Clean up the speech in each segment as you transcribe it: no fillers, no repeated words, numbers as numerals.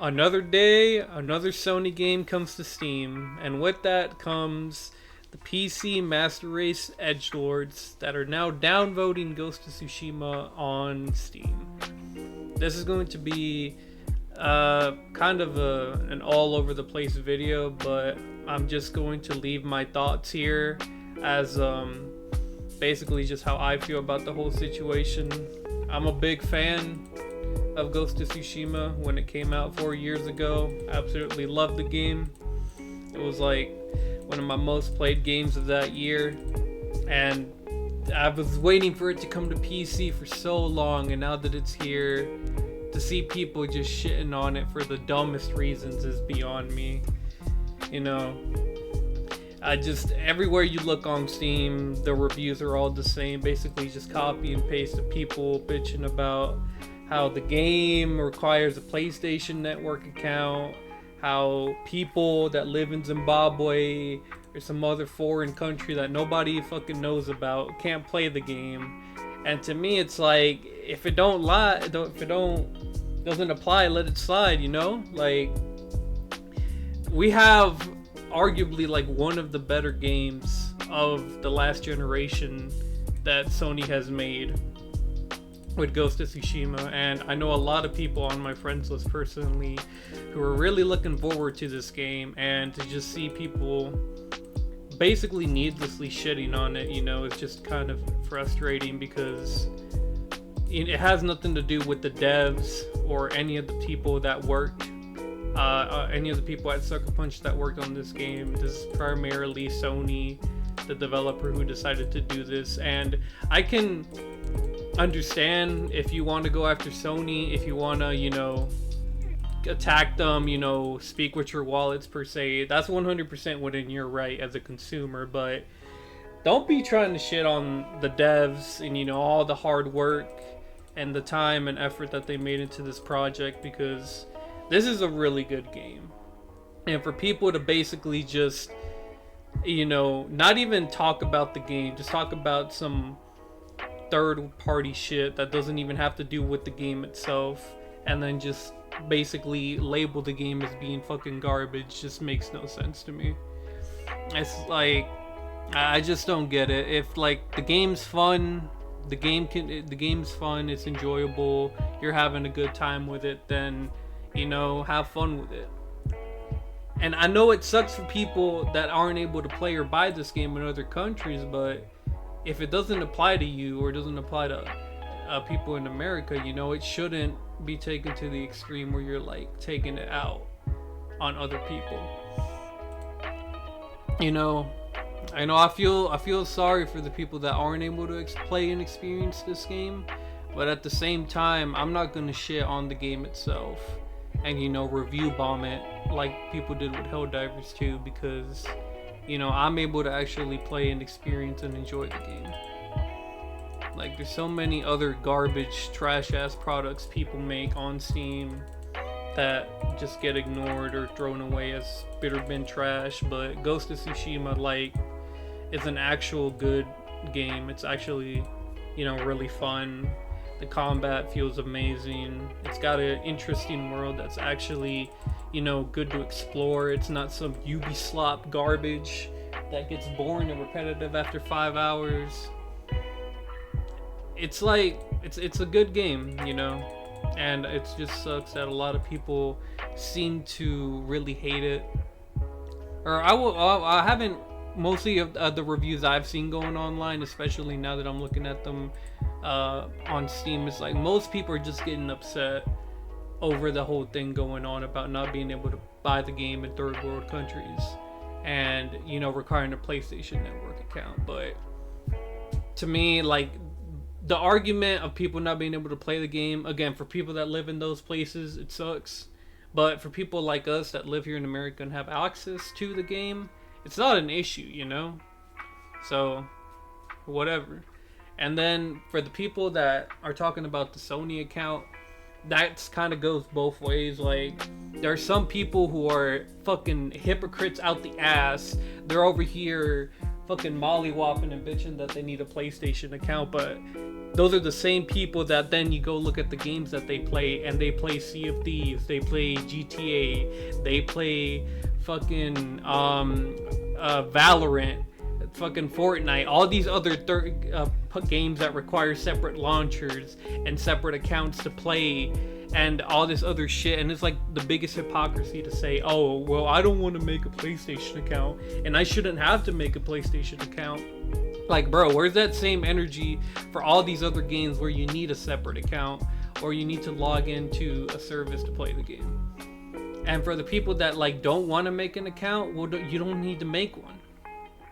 Another day, another Sony game comes to Steam, and with that comes the PC Master Race edgelords that are now downvoting Ghost of Tsushima on Steam. This is going to be kind of an all over the place video, but I'm just going to leave my thoughts here as basically just how I feel about the whole situation. I'm a big fan of Ghost of Tsushima when it came out 4 years ago. Absolutely loved the game. It was like one of my most played games of that year, and I was waiting for it to come to PC for so long, and now that it's here, to see people just shitting on it for the dumbest reasons is beyond me. You know, everywhere you look on Steam, the reviews are all the same, basically just copy and paste of people bitching about how the game requires a PlayStation Network account, how people that live in Zimbabwe or some other foreign country that nobody fucking knows about can't play the game. And to me, it's like, if it doesn't apply, let it slide, you know? Like, we have arguably like one of the better games of the last generation that Sony has made with Ghost of Tsushima, and I know a lot of people on my friends list personally who are really looking forward to this game, and to just see people basically needlessly shitting on it, you know, it's just kind of frustrating, because it has nothing to do with the devs or any of the people that worked, any of the people at Sucker Punch that worked on this game. This is primarily Sony, the developer, who decided to do this, and I can understand if you want to go after Sony, if you want to, you know, attack them, you know, speak with your wallets per se. That's 100% within your right as a consumer, but don't be trying to shit on the devs and, you know, all the hard work and the time and effort that they made into this project, because this is a really good game. And for people to basically just, you know, not even talk about the game, just talk about some third party shit that doesn't even have to do with the game itself, and then just basically label the game as being fucking garbage, just makes no sense to me. It's like, I just don't get it. If like the game's fun, the game's fun, it's enjoyable, you're having a good time with it, then, you know, have fun with it. And I know it sucks for people that aren't able to play or buy this game in other countries, but if it doesn't apply to you or doesn't apply to people in America, you know, it shouldn't be taken to the extreme where you're like taking it out on other people. You know, I feel sorry for the people that aren't able to play and experience this game, but at the same time, I'm not gonna shit on the game itself and, you know, review bomb it like people did with Helldivers 2, because, you know, I'm able to actually play and experience and enjoy the game. Like, there's so many other garbage, trash-ass products people make on Steam that just get ignored or thrown away as bitter bin trash, but Ghost of Tsushima, like, is an actual good game. It's actually, you know, really fun. The combat feels amazing. It's got an interesting world that's actually, you know, good to explore. It's not some Ubisoft garbage that gets boring and repetitive after 5 hours. It's like, it's a good game, you know, and it just sucks that a lot of people seem to really hate it. Or I haven't, mostly of the reviews I've seen going online, especially now that I'm looking at them on Steam, it's like most people are just getting upset over the whole thing going on about not being able to buy the game in third world countries and, you know, requiring a PlayStation Network account. But to me, like, the argument of people not being able to play the game, again, for people that live in those places, it sucks. But for people like us that live here in America and have access to the game, it's not an issue, you know? So, whatever. And then for the people that are talking about the Sony account, that kind of goes both ways. Like, there are some people who are fucking hypocrites out the ass. They're over here fucking mollywopping and bitching that they need a PlayStation account, but those are the same people that then you go look at the games that they play, and they play Sea of Thieves, they play GTA, they play fucking Valorant, fucking Fortnite, all these other games that require separate launchers and separate accounts to play, and all this other shit. And it's like the biggest hypocrisy to say, oh, well, I don't want to make a PlayStation account, and I shouldn't have to make a PlayStation account. Like, bro, where's that same energy for all these other games where you need a separate account, or you need to log into a service to play the game? And for the people that like don't want to make an account, well, you don't need to make one.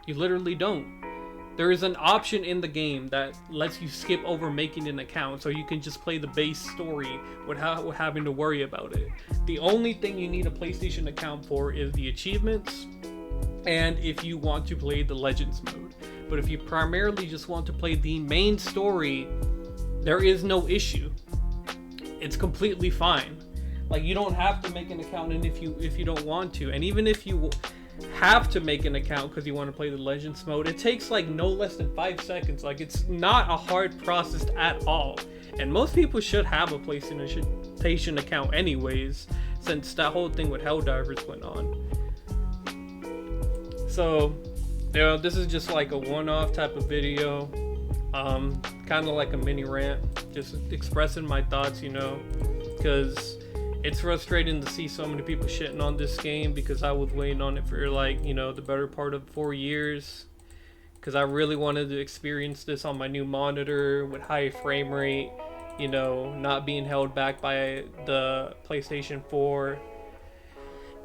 You literally don't. There is an option in the game that lets you skip over making an account, so you can just play the base story without having to worry about it. The only thing you need a PlayStation account for is the achievements, and if you want to play the Legends mode. But if you primarily just want to play the main story, there is no issue. It's completely fine. Like, you don't have to make an account, and if you don't want to, and even if you have to make an account because you want to play the Legends mode, it takes like no less than 5 seconds. Like, it's not a hard process at all, and most people should have a PlayStation account anyways, since that whole thing with Helldivers went on. So, you know, this is just like a one-off type of video, kind of like a mini rant, just expressing my thoughts, you know, because it's frustrating to see so many people shitting on this game, because I was waiting on it for like, you know, the better part of 4 years, because I really wanted to experience this on my new monitor with high frame rate, you know, not being held back by the PlayStation 4.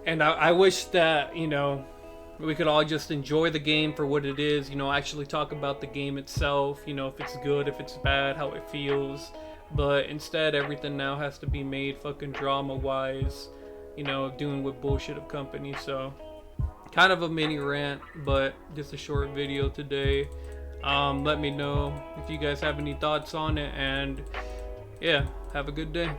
And I wish that, you know, we could all just enjoy the game for what it is, you know, actually talk about the game itself, you know, if it's good, if it's bad, how it feels. But instead, everything now has to be made fucking drama-wise, you know, doing with bullshit of companies. So, kind of a mini rant, but just a short video today. Let me know if you guys have any thoughts on it, and yeah, have a good day.